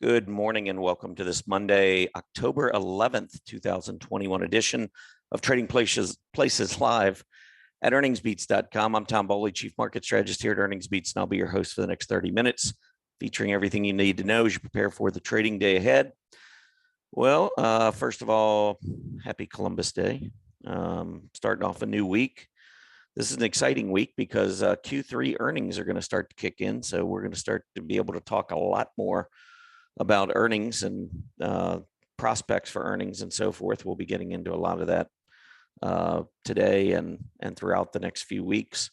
Good morning and welcome to this Monday, October 11th, 2021 edition of Trading Places Live at earningsbeats.com. I'm Tom Bowley, Chief Market Strategist here at Earnings Beats, and I'll be your host for the next 30 minutes, featuring everything you need to know as you prepare for the trading day ahead. Well, first of all, happy Columbus Day. Starting off a new week. This is an exciting week because Q3 earnings are going to start to kick in. So we're going to start to be able to talk a lot more about earnings and prospects for earnings and so forth. We'll be getting into a lot of that today and throughout the next few weeks.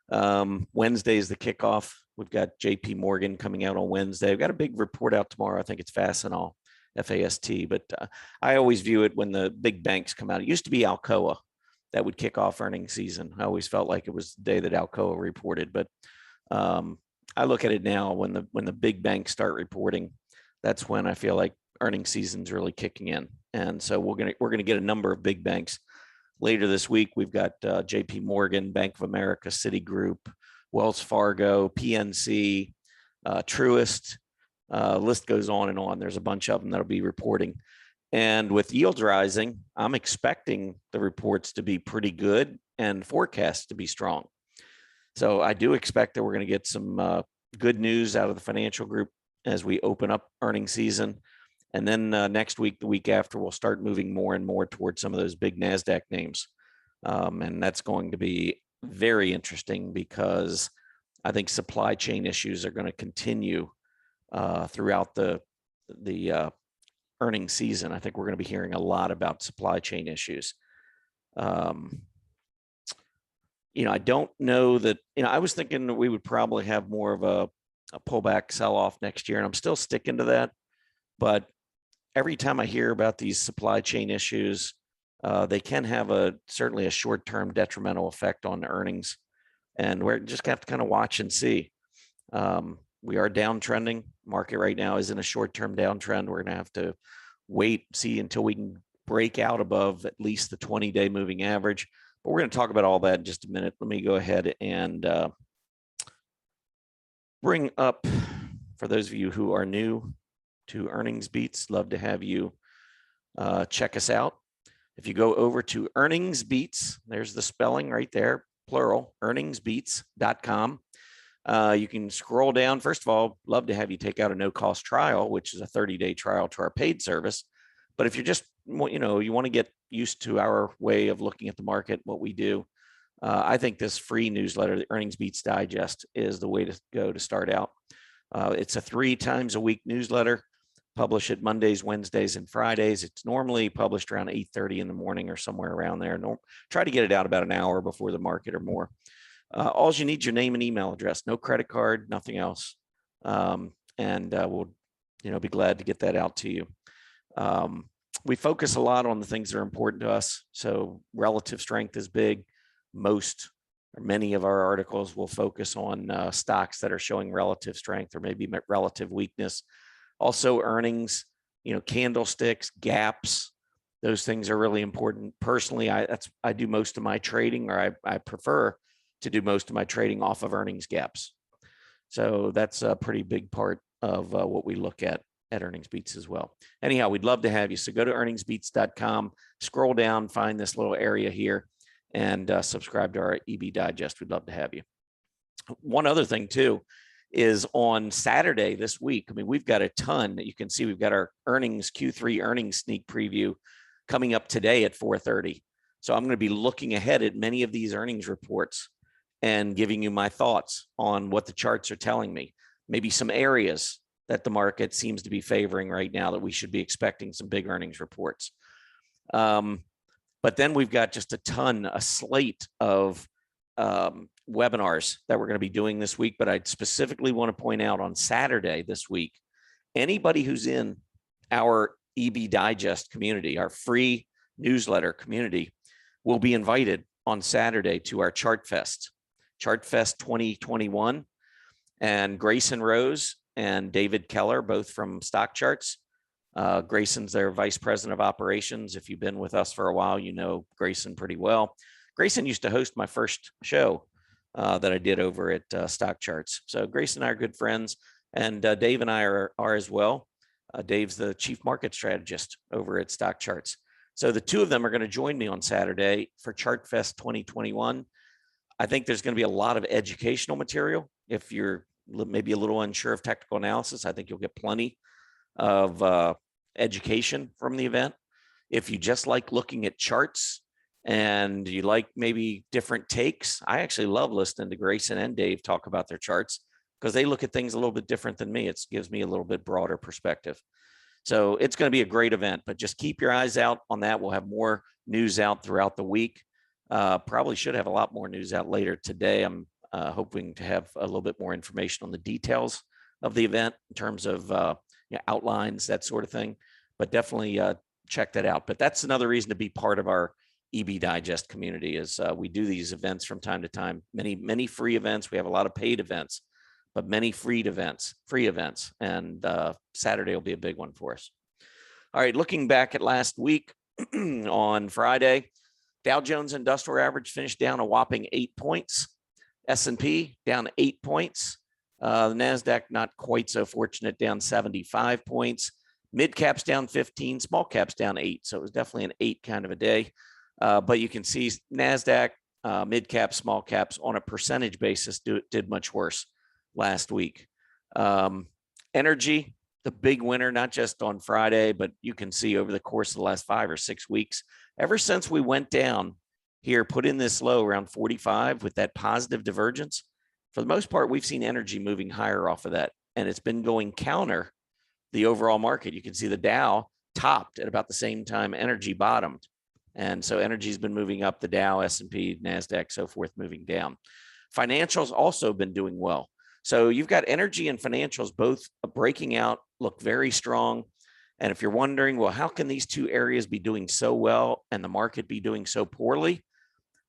Wednesday is the kickoff. We've got JP Morgan coming out on Wednesday. We've got a big report out tomorrow. I think it's Fastenal, FAST, but I always view it when the big banks come out. It used to be Alcoa that would kick off earnings season. I always felt like it was the day that Alcoa reported, but I look at it now when the big banks start reporting. That's when I feel like earnings season's really kicking in, and so we're gonna get a number of big banks later this week. We've got JP Morgan, Bank of America, Citigroup, Wells Fargo, PNC, Truist. List goes on and on. There's a bunch of them that'll be reporting. And with yields rising, I'm expecting the reports to be pretty good and forecasts to be strong. So I do expect that we're going to get some good news out of the financial group as we open up earnings season. And then next week, the week after, we'll start moving more and more towards some of those big NASDAQ names. And that's going to be very interesting because I think supply chain issues are going to continue throughout the earnings season. I think we're going to be hearing a lot about supply chain issues. I don't know that, I was thinking that we would probably have more of a pullback sell-off next year, and I'm still sticking to that. But every time I hear about these supply chain issues, they can have certainly a short-term detrimental effect on earnings. And we're just have to kind of watch and see. We are downtrending. Market right now is in a short-term downtrend. We're going to have to wait, see until we can break out above at least the 20-day moving average. But we're going to talk about all that in just a minute. Let me go ahead and bring up, for those of you who are new to Earnings Beats, love to have you check us out. If you go over to Earnings Beats, there's the spelling right there, plural, earningsbeats.com. You can scroll down. First of all, love to have you take out a no-cost trial, which is a 30-day trial to our paid service. But if you're just, you want to get used to our way of looking at the market, what we do, I think this free newsletter, the Earnings Beats Digest, is the way to go to start out. It's a 3 times a week newsletter, published at Mondays, Wednesdays, and Fridays. It's normally published around 8:30 in the morning or somewhere around there. Try to get it out about an hour before the market or more. All you need is your name and email address, no credit card, nothing else. We'll, be glad to get that out to you. We focus a lot on the things that are important to us. So relative strength is big. Most or many of our articles will focus on stocks that are showing relative strength or maybe relative weakness. Also earnings, candlesticks, gaps, those things are really important. Personally, I do most of my trading, or I prefer to do most of my trading off of earnings gaps. So that's a pretty big part of what we look at Earnings Beats as well. Anyhow, we'd love to have you. So go to earningsbeats.com, scroll down, find this little area here, and subscribe to our EB Digest. We'd love to have you. One other thing too is on Saturday this week, we've got a ton that you can see. We've got our Q3 earnings sneak preview coming up today at 4:30. So I'm going to be looking ahead at many of these earnings reports and giving you my thoughts on what the charts are telling me, maybe some areas that the market seems to be favoring right now that we should be expecting some big earnings reports. But then we've got just a slate of webinars that we're going to be doing this week. But I specifically want to point out on Saturday this week, anybody who's in our EB Digest community, our free newsletter community, will be invited on Saturday to our Chart Fest 2021. And Grayson Rose and David Keller, both from Stock Charts. Grayson's their vice president of operations. If you've been with us for a while, you know Grayson pretty well. Grayson used to host my first show that I did over at Stock Charts. So Grayson and I are good friends, and Dave and I are as well. Dave's the chief market strategist over at Stock Charts. So the two of them are going to join me on Saturday for Chart Fest 2021. I think there's going to be a lot of educational material. If you're maybe a little unsure of technical analysis, I think you'll get plenty of education from the event. If you just like looking at charts and you like maybe different takes, I actually love listening to Grayson and Dave talk about their charts because they look at things a little bit different than me. It gives me a little bit broader perspective. So it's going to be a great event, but just keep your eyes out on that. We'll have more news out throughout the week. Probably should have a lot more news out later today. I'm hoping to have a little bit more information on the details of the event in terms of outlines, that sort of thing, but definitely check that out. But that's another reason to be part of our EB Digest community is we do these events from time to time, many free events. We have a lot of paid events, but many free events, and Saturday will be a big one for us. All right, looking back at last week on Friday, Dow Jones Industrial Average finished down a whopping 8 points. S&P down 8 points. The NASDAQ not quite so fortunate, down 75 points. Mid caps down 15, small caps down 8. So it was definitely an 8 kind of a day. But you can see NASDAQ, mid caps, small caps on a percentage basis did much worse last week. Energy, the big winner, not just on Friday, but you can see over the course of the last 5 or 6 weeks, ever since we went down here, put in this low around 45 with that positive divergence, for the most part, we've seen energy moving higher off of that, and it's been going counter the overall market. You can see the Dow topped at about the same time energy bottomed. And so energy's been moving up, the Dow, S&P, NASDAQ, so forth, moving down. Financials also been doing well. So you've got energy and financials both breaking out, look very strong. And if you're wondering, well, how can these two areas be doing so well and the market be doing so poorly?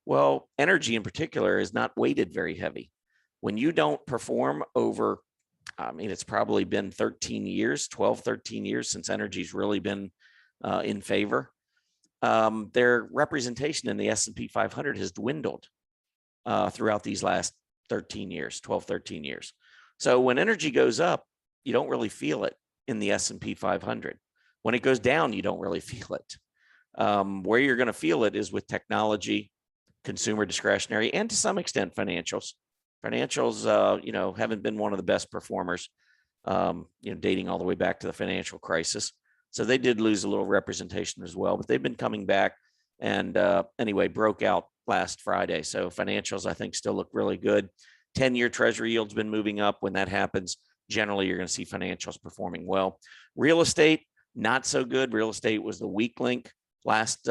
Well, energy in particular is not weighted very heavy. When you don't perform over, it's probably been 13 years, 12, 13 years since energy's really been in favor. Their representation in the S&P 500 has dwindled throughout these last 13 years, 12, 13 years. So when energy goes up, you don't really feel it in the S&P 500. When it goes down, you don't really feel it. Where you're going to feel it is with technology, consumer discretionary, and to some extent financials. Financials, haven't been one of the best performers, dating all the way back to the financial crisis. So they did lose a little representation as well, but they've been coming back and anyway, broke out last Friday. So financials, I think, still look really good. 10-year Treasury yields been moving up. When that happens, generally, you're going to see financials performing well. Real estate, not so good. Real estate was the weak link last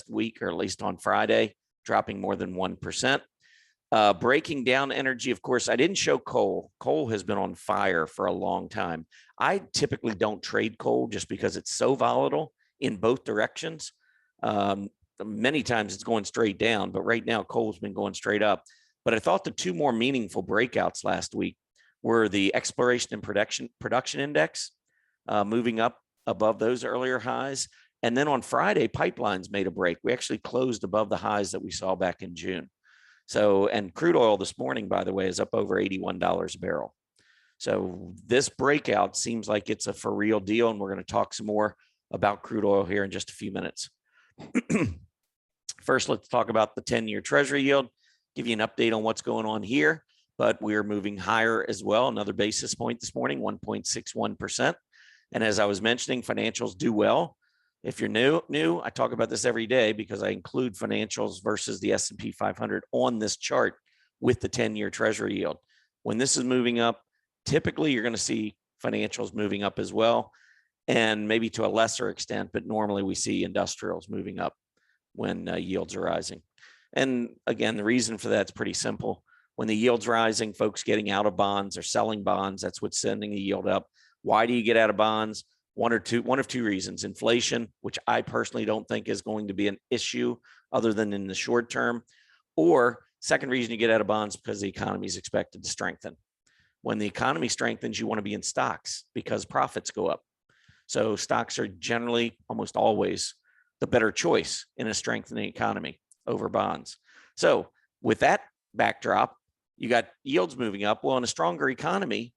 week, or at least on Friday, dropping more than 1%. Breaking down energy, of course, I didn't show coal. Coal has been on fire for a long time. I typically don't trade coal just because it's so volatile in both directions. Many times it's going straight down, but right now coal's been going straight up. But I thought the two more meaningful breakouts last week were the exploration and production index, moving up above those earlier highs. And then on Friday, pipelines made a break. We actually closed above the highs that we saw back in June. So, and crude oil this morning, by the way, is up over $81 a barrel. So this breakout seems like it's a for real deal. And we're going to talk some more about crude oil here in just a few minutes. First, let's talk about the 10-year Treasury yield, give you an update on what's going on here. But we're moving higher as well. Another basis point this morning, 1.61%. And as I was mentioning, financials do well. If you're new, I talk about this every day because I include financials versus the S&P 500 on this chart with the 10-year Treasury yield. When this is moving up, typically you're going to see financials moving up as well, and maybe to a lesser extent, but normally we see industrials moving up when yields are rising. And again, the reason for that's pretty simple. When the yield's rising, folks getting out of bonds or selling bonds, that's what's sending the yield up. Why do you get out of bonds? One of two reasons: inflation, which I personally don't think is going to be an issue other than in the short term, or second reason you get out of bonds because the economy is expected to strengthen. When the economy strengthens, you want to be in stocks because profits go up. So stocks are generally, almost always, the better choice in a strengthening economy over bonds. So with that backdrop, you got yields moving up. Well, in a stronger economy,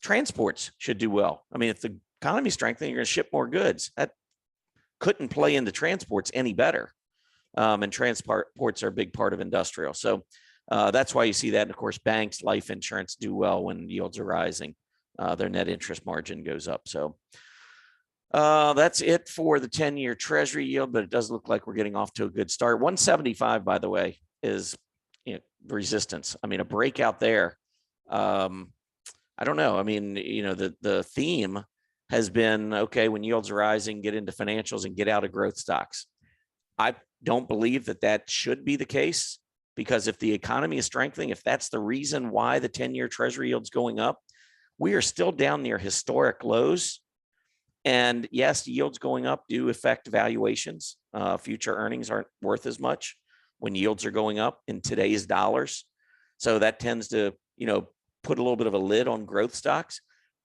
Transports should do well. I mean, if the economy is strengthening, you're going to ship more goods. That couldn't play into transports any better. And transports are a big part of industrial. So that's why you see that. And of course, banks, life insurance do well when yields are rising. Their net interest margin goes up. So that's it for the 10-year Treasury yield, but it does look like we're getting off to a good start. 175, by the way, is resistance. I mean, a breakout there. I don't know. I mean, the theme has been, okay, when yields are rising, get into financials and get out of growth stocks. I don't believe that should be the case, because if the economy is strengthening, if that's the reason why the 10-year Treasury yield's going up, we are still down near historic lows. And yes, yields going up do affect valuations. Future earnings aren't worth as much when yields are going up in today's dollars. So that tends to, put a little bit of a lid on growth stocks.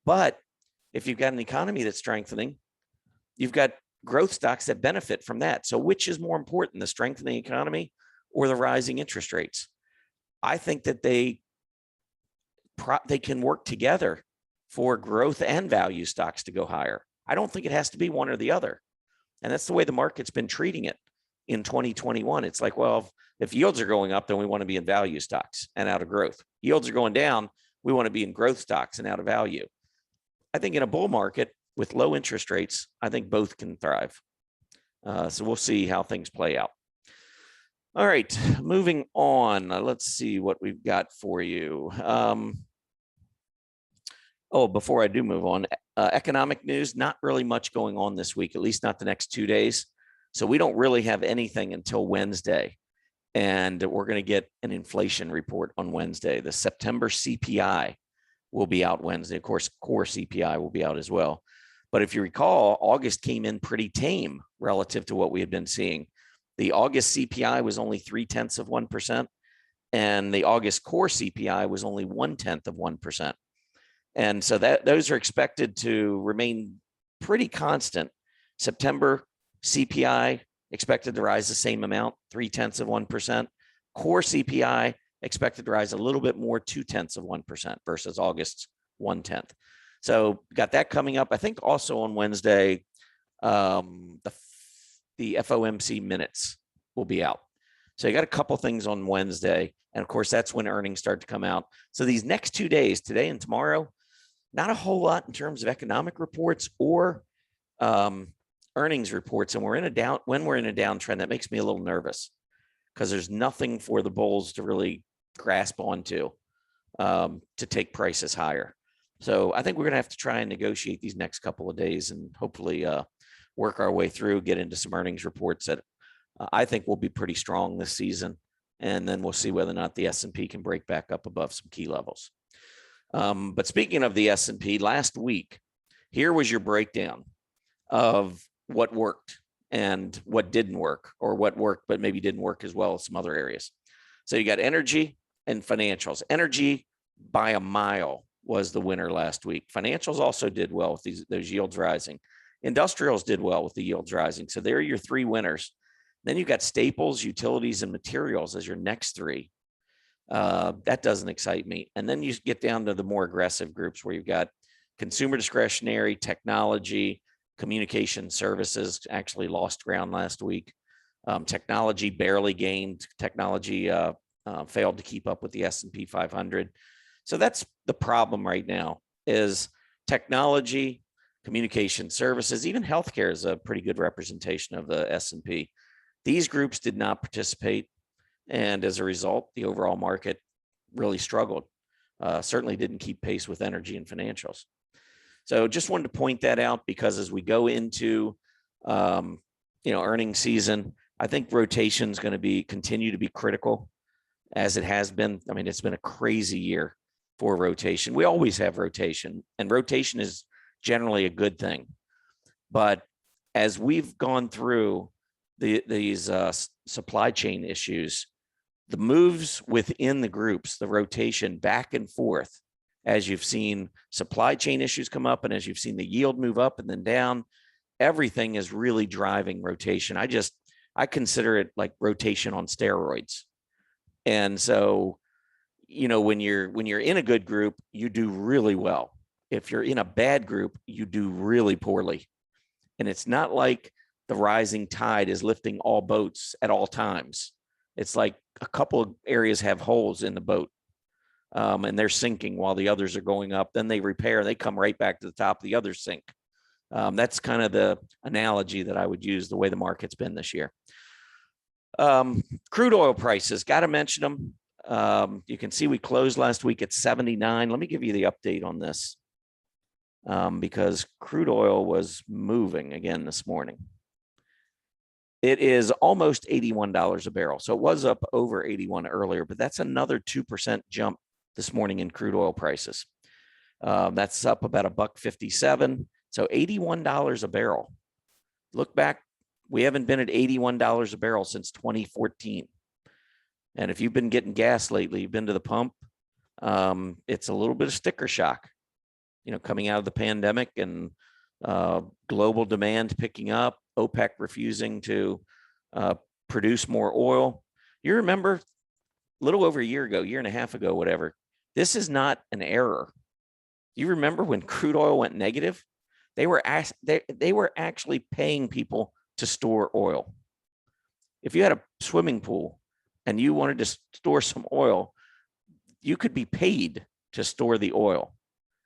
But if you've got an economy that's strengthening, you've got growth stocks that benefit from that. So which is more important, the strengthening economy or the rising interest rates? I think that they can work together for growth and value stocks to go higher. I don't think it has to be one or the other. And that's the way the market's been treating it in 2021. It's like, well, if yields are going up, then we want to be in value stocks and out of growth. Yields are going down, we want to be in growth stocks and out of value. I think in a bull market with low interest rates, I think both can thrive. So we'll see how things play out. All right, moving on. Let's see what we've got for you. Before I do move on, economic news, not really much going on this week, at least not the next 2 days. So we don't really have anything until Wednesday. And we're going to get an inflation report on Wednesday. The September CPI will be out Wednesday. Of course, core CPI will be out as well. But if you recall, August came in pretty tame relative to what we had been seeing. The August CPI was only 0.3%, and the August core CPI was only 0.1%. And so those are expected to remain pretty constant. September CPI expected to rise the same amount, 0.3%. Core CPI expected to rise a little bit more, 0.2% versus August's 0.1. So got that coming up. I think also on Wednesday, the FOMC minutes will be out. So you got a couple things on Wednesday. And of course, that's when earnings start to come out. So these next 2 days, today and tomorrow, not a whole lot in terms of economic reports or earnings reports. And when we're in a downtrend, that makes me a little nervous, because there's nothing for the bulls to really grasp onto to take prices higher. So I think we're going to have to try and negotiate these next couple of days and hopefully work our way through, get into some earnings reports that I think will be pretty strong this season. And then we'll see whether or not the S&P can break back up above some key levels. But speaking of the S&P, last week, here was your breakdown of what worked and what didn't work, or what worked but maybe didn't work as well as some other areas. So you got energy and financials. Energy by a mile was the winner last week. Financials also did well with those yields rising. Industrials did well with the yields rising. So there are your three winners. Then you've got staples, utilities, and materials as your next three. That doesn't excite me. And then you get down to the more aggressive groups where you've got consumer discretionary, technology, communication services actually lost ground last week. Technology barely gained. Technology failed to keep up with the S&P 500. So that's the problem right now, is technology, communication services, even healthcare is a pretty good representation of the S&P. These groups did not participate. And as a result, the overall market really struggled. Certainly didn't keep pace with energy and financials. So just wanted to point that out, because as we go into earnings season, I think rotation is going to continue to be critical, as it has been. I mean, it's been a crazy year for rotation. We always have rotation, and rotation is generally a good thing. But as we've gone through these supply chain issues, the moves within the groups, the rotation back and forth, as you've seen supply chain issues come up and as you've seen the yield move up and then down, everything is really driving rotation. I consider it like rotation on steroids. And so, when you're in a good group, you do really well. if you're in a bad group, you do really poorly. And it's not like the rising tide is lifting all boats at all times. It's like a couple of areas have holes in the boat, and they're sinking while the others are going up. Then they repair, they come right back to the top, the others sink. That's kind of the analogy that I would use, the way the market's been this year. Crude oil prices, got to mention them. You can see we closed last week at 79. Let me give you the update on this, because crude oil was moving again this morning. It is almost $81 a barrel. So it was up over 81 earlier, but that's another 2% jump this morning in crude oil prices. That's up about $1.57. So $81 a barrel. Look back, we haven't been at $81 a barrel since 2014. And if you've been getting gas lately, you've been to the pump, it's a little bit of sticker shock, coming out of the pandemic and global demand picking up, OPEC refusing to produce more oil. You remember a little over a year ago, year and a half ago, whatever, this is not an error. You remember when crude oil went negative? They were actually paying people to store oil. If you had a swimming pool and you wanted to store some oil, you could be paid to store the oil.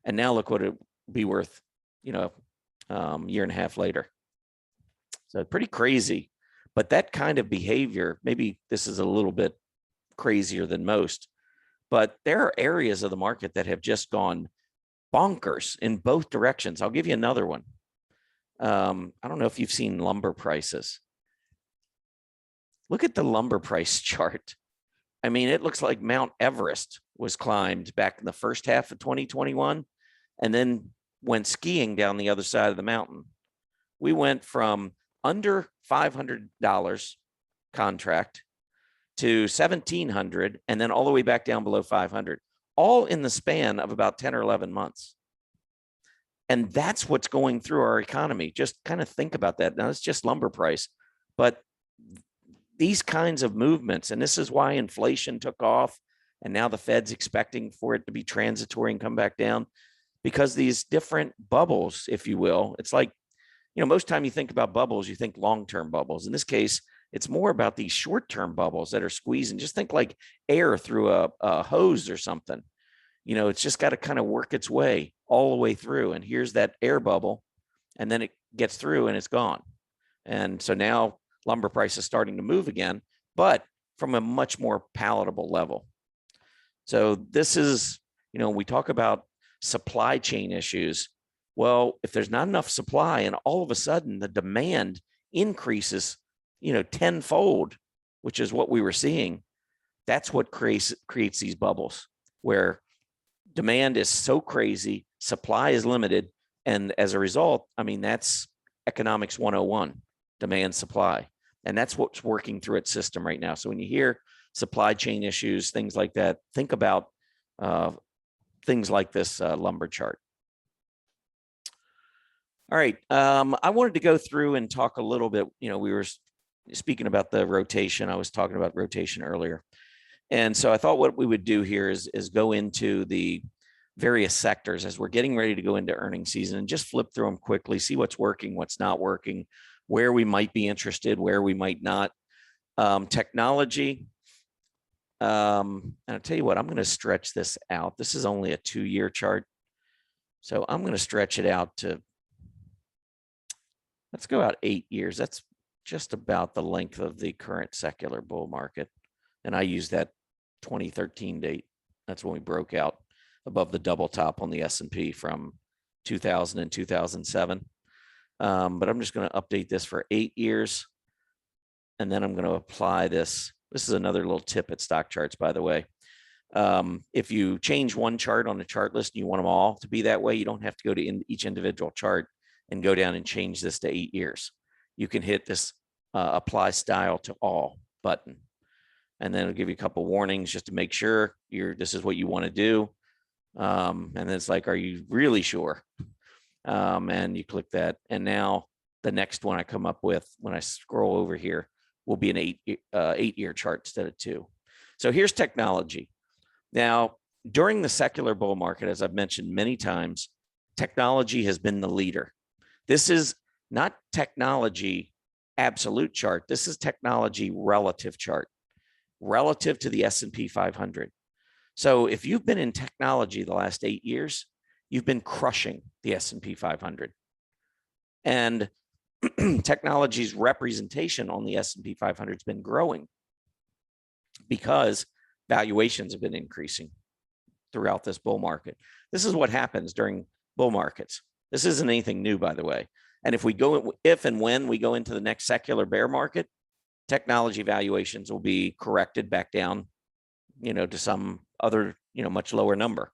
And now look what it would be worth, year and a half later. So pretty crazy. But that kind of behavior, maybe this is a little bit crazier than most, but there are areas of the market that have just gone bonkers in both directions. I'll give you another one. I don't know if you've seen lumber prices. Look at the lumber price chart. I mean, it looks like Mount Everest was climbed back in the first half of 2021 and then went skiing down the other side of the mountain. We went from under $500 contract to $1,700 and then all the way back down below $500, all in the span of about 10 or 11 months. And that's what's going through our economy. Just kind of think about that. Now, it's just lumber price, but these kinds of movements, and this is why inflation took off, and now the Fed's expecting for it to be transitory and come back down, because these different bubbles, if you will, it's like, most time you think about bubbles, you think long-term bubbles. In this case, it's more about these short-term bubbles that are squeezing. Just think like air through a hose or something. It's just got to kind of work its way all the way through. And here's that air bubble, and then it gets through and it's gone. And so now lumber price is starting to move again, but from a much more palatable level. So this is, we talk about supply chain issues. Well, if there's not enough supply and all of a sudden the demand increases, tenfold, which is what we were seeing, that's what creates these bubbles where demand is so crazy, supply is limited. And as a result, that's economics 101, demand supply. And that's what's working through its system right now. So when you hear supply chain issues, things like that, think about things like this lumber chart. All right. I wanted to go through and talk a little bit. We were speaking about the rotation. I was talking about rotation earlier. And so I thought what we would do here is go into the various sectors as we're getting ready to go into earnings season and just flip through them quickly, see what's working, what's not working, where we might be interested, where we might not. Technology. And I'll tell you what, I'm going to stretch this out. This is only a 2-year chart. So I'm going to stretch it out to, let's go out 8 years. That's just about the length of the current secular bull market. And I use that 2013 date. That's when we broke out above the double top on the S&P from 2000 and 2007. But I'm just going to update this for 8 years. And then I'm going to apply this. This is another little tip at stock charts, by the way. If you change one chart on the chart list and you want them all to be that way, you don't have to go to each individual chart and go down and change this to 8 years. You can hit this apply style to all button. And then it'll give you a couple warnings just to make sure this is what you want to do. And then it's like, are you really sure? And you click that. And now the next one I come up with when I scroll over here will be an 8-year chart instead of 2. So here's technology. Now, during the secular bull market, as I've mentioned many times, technology has been the leader. This is not technology absolute chart. This is technology relative chart, relative to the S&P 500. So if you've been in technology the last 8 years, you've been crushing the S&P 500. And technology's representation on the S&P 500 has been growing because valuations have been increasing throughout this bull market. This is what happens during bull markets. This isn't anything new, by the way. And if and when we go into the next secular bear market, technology valuations will be corrected back down, to some other, much lower number.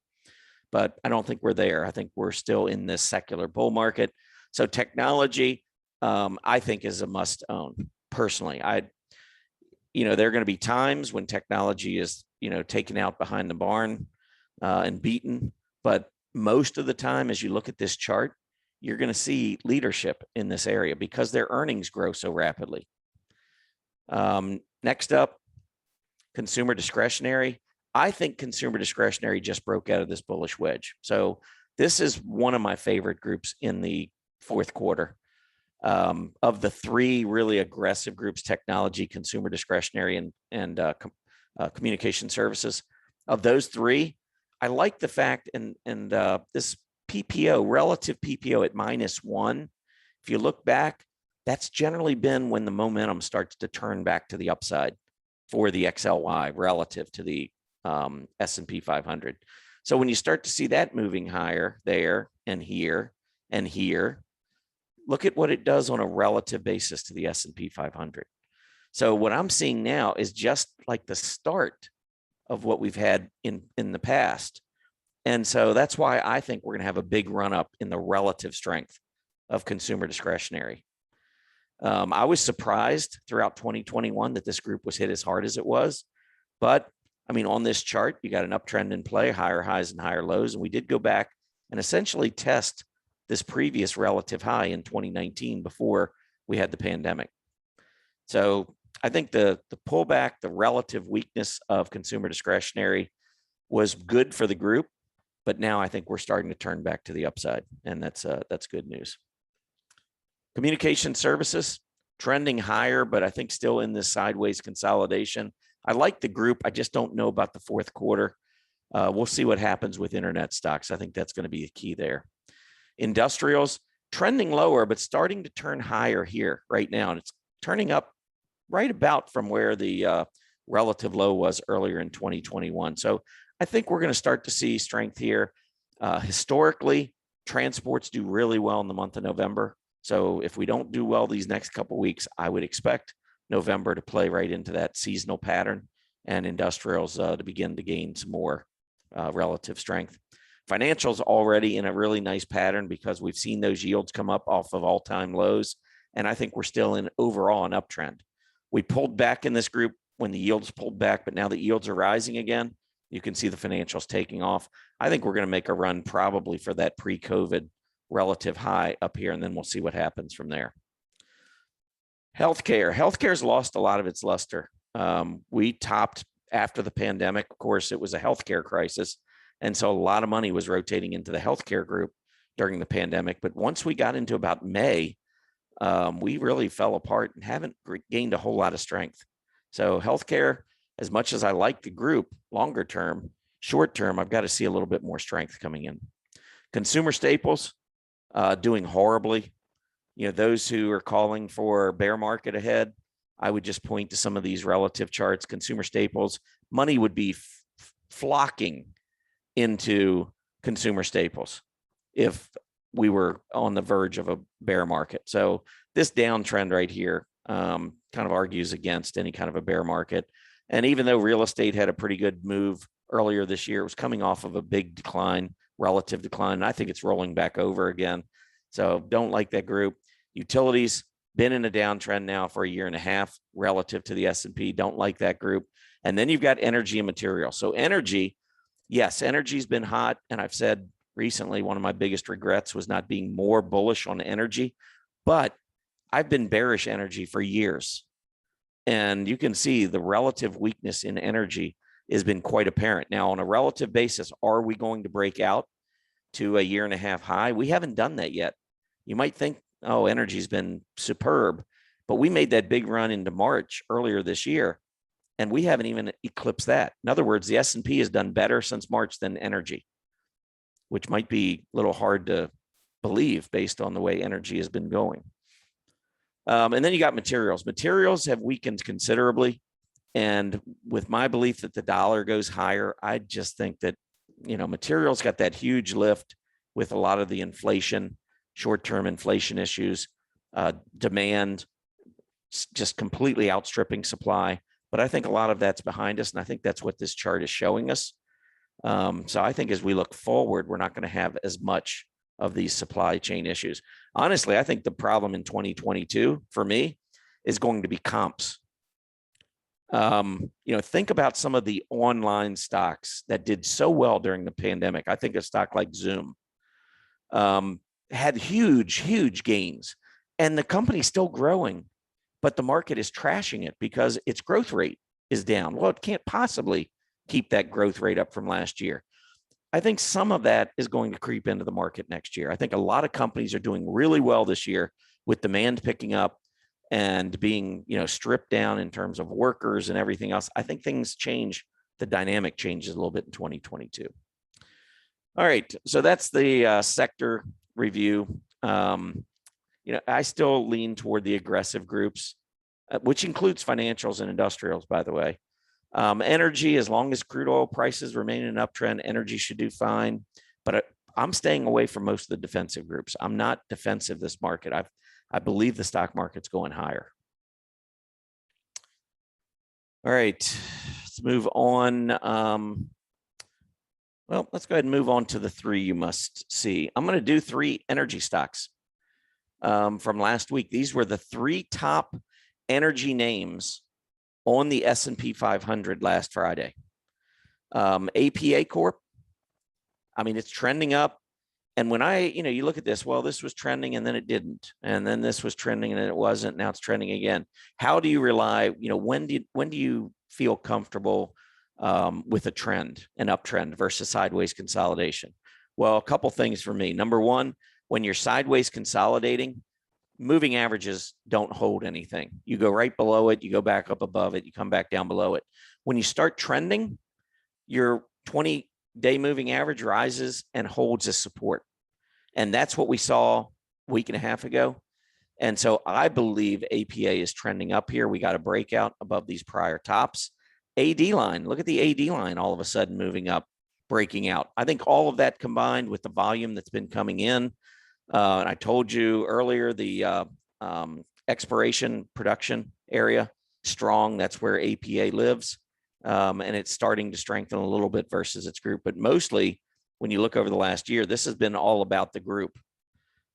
But I don't think we're there. I think we're still in this secular bull market. So technology, I think, is a must own. Personally, there are going to be times when technology is, taken out behind the barn and beaten. But most of the time, as you look at this chart, you're going to see leadership in this area because their earnings grow so rapidly. Next up, consumer discretionary. I think consumer discretionary just broke out of this bullish wedge. So this is one of my favorite groups in the fourth quarter. Of the three really aggressive groups, technology, consumer discretionary, and communication services, of those three, I like the fact, and this PPO, relative PPO at -1, if you look back, that's generally been when the momentum starts to turn back to the upside for the XLY relative to the S&P 500. So when you start to see that moving higher there and here and here, look at what it does on a relative basis to the S&P 500. So what I'm seeing now is just like the start of what we've had in the past. And so that's why I think we're going to have a big run up in the relative strength of consumer discretionary. I was surprised throughout 2021 that this group was hit as hard as it was. But I mean, on this chart, you got an uptrend in play, higher highs and higher lows. And we did go back and essentially test this previous relative high in 2019 before we had the pandemic. So I think the pullback, the relative weakness of consumer discretionary was good for the group. But now I think we're starting to turn back to the upside. And that's good news. Communication services trending higher, but I think still in this sideways consolidation. I like the group. I just don't know about the fourth quarter. We'll see what happens with internet stocks. I think that's going to be a key there. Industrials trending lower, but starting to turn higher here right now. And it's turning up right about from where the relative low was earlier in 2021. So I think we're going to start to see strength here. Historically, transports do really well in the month of November. So if we don't do well these next couple of weeks, I would expect November to play right into that seasonal pattern and industrials to begin to gain some more relative strength. Financials already in a really nice pattern because we've seen those yields come up off of all-time lows. And I think we're still in overall an uptrend. We pulled back in this group when the yields pulled back, but now the yields are rising again. You can see the financials taking off. I think we're going to make a run probably for that pre-COVID relative high up here, and then we'll see what happens from there. Healthcare's lost a lot of its luster. We topped after the pandemic. Of course, it was a healthcare crisis. And so a lot of money was rotating into the healthcare group during the pandemic. But once we got into about May, we really fell apart and haven't gained a whole lot of strength. So healthcare, as much as I like the group, longer term, short term, I've got to see a little bit more strength coming in. Consumer staples doing horribly. Those who are calling for bear market ahead, I would just point to some of these relative charts. Consumer staples, money would be flocking into consumer staples if we were on the verge of a bear market. So this downtrend right here kind of argues against any kind of a bear market. And even though real estate had a pretty good move earlier this year, it was coming off of a big decline, relative decline. And I think it's rolling back over again. So don't like that group. Utilities, been in a downtrend now for a year and a half relative to the S&P. Don't like that group. And then you've got energy and materials. So energy, yes, energy's been hot. And I've said recently, one of my biggest regrets was not being more bullish on energy. But I've been bearish energy for years. And you can see the relative weakness in energy has been quite apparent. Now, on a relative basis, are we going to break out to a 1.5-year high. We haven't done that yet. You might think, oh, energy's been superb, but we made that big run into March earlier this year, and we haven't even eclipsed that. In other words, the S&P has done better since March than energy, which might be a little hard to believe based on the way energy has been going. And then you got materials. Materials have weakened considerably. And with my belief that the dollar goes higher, I just think that, materials got that huge lift with a lot of the inflation, short-term inflation issues, demand just completely outstripping supply. But I think a lot of that's behind us. And I think that's what this chart is showing us. So I think as we look forward, we're not going to have as much of these supply chain issues. Honestly, I think the problem in 2022 for me is going to be comps. Think about some of the online stocks that did so well during the pandemic. I think a stock like Zoom had huge gains, and the company's still growing, but the market is trashing it because its growth rate is down. Well, it can't possibly keep that growth rate up from last year. I think some of that is going to creep into the market next year. I think a lot of companies are doing really well this year with demand picking up and being, stripped down in terms of workers and everything else. I think things change. The dynamic changes a little bit in 2022. All right, so that's the sector review. I still lean toward the aggressive groups, which includes financials and industrials, by the way. Energy, as long as crude oil prices remain in an uptrend, energy should do fine. But I'm staying away from most of the defensive groups. I'm not defensive this market. I believe the stock market's going higher. All right, let's move on. Well, let's go ahead and move on to the 3 you must see. I'm going to do 3 energy stocks from last week. These were the 3 top energy names on the S&P 500 last Friday. APA Corp, it's trending up. And when you look at this, well, this was trending and then it didn't. And then this was trending and then it wasn't. Now it's trending again. How do you rely, when do you feel comfortable with a trend, an uptrend versus sideways consolidation? Well, a couple things for me. Number one, when you're sideways consolidating, moving averages don't hold anything. You go right below it, you go back up above it, you come back down below it. When you start trending, your 20-day moving average rises and holds as support. And that's what we saw a week and a half ago. And so I believe APA is trending up here. We got a breakout above these prior tops. AD line, look at the AD line all of a sudden moving up, breaking out. I think all of that combined with the volume that's been coming in, and I told you earlier, the exploration production area, strong. That's where APA lives. And it's starting to strengthen a little bit versus its group. But mostly, when you look over the last year, this has been all about the group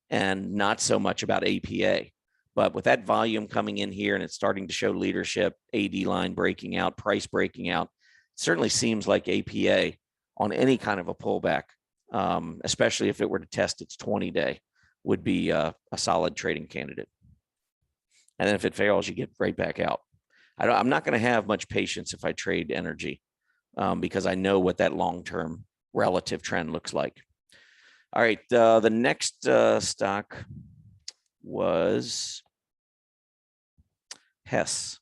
and not so much about APA. But with that volume coming in here and it's starting to show leadership, AD line breaking out, price breaking out, it certainly seems like APA on any kind of a pullback, especially if it were to test its 20-day, would be a solid trading candidate. And then if it fails, you get right back out. I'm not going to have much patience if I trade energy because I know what that long-term relative trend looks like. All right, the next stock was HES,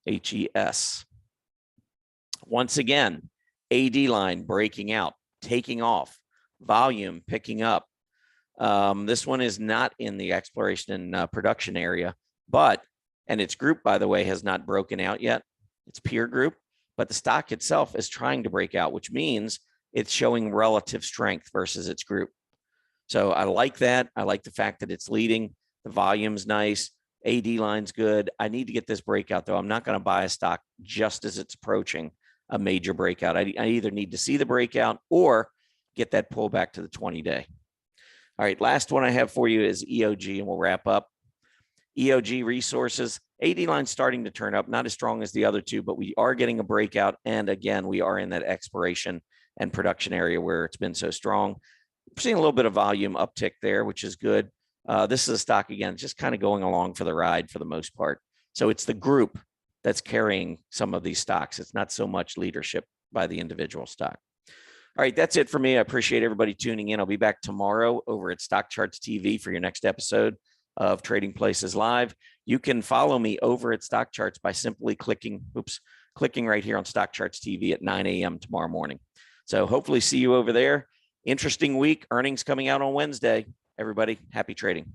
HES. Once again, AD line breaking out, taking off, volume picking up. This one is not in the exploration and production area, and its group, by the way, has not broken out yet. It's peer group, but the stock itself is trying to break out, which means it's showing relative strength versus its group. So I like that. I like the fact that it's leading. The volume's nice. AD line's good. I need to get this breakout, though. I'm not going to buy a stock just as it's approaching a major breakout. I either need to see the breakout or get that pullback to the 20-day. All right, last one I have for you is EOG, and we'll wrap up. EOG Resources, AD line starting to turn up, not as strong as the other two, but we are getting a breakout. And again, we are in that exploration and production area where it's been so strong. We're seeing a little bit of volume uptick there, which is good. This is a stock, again, just kind of going along for the ride for the most part. So it's the group that's carrying some of these stocks. It's not so much leadership by the individual stock. All right, that's it for me. I appreciate everybody tuning in. I'll be back tomorrow over at Stock Charts TV for your next episode of Trading Places Live. You can follow me over at Stock Charts by simply clicking right here on Stock Charts TV at 9 a.m. tomorrow morning. So hopefully see you over there. Interesting week. Earnings coming out on Wednesday. Everybody, happy trading.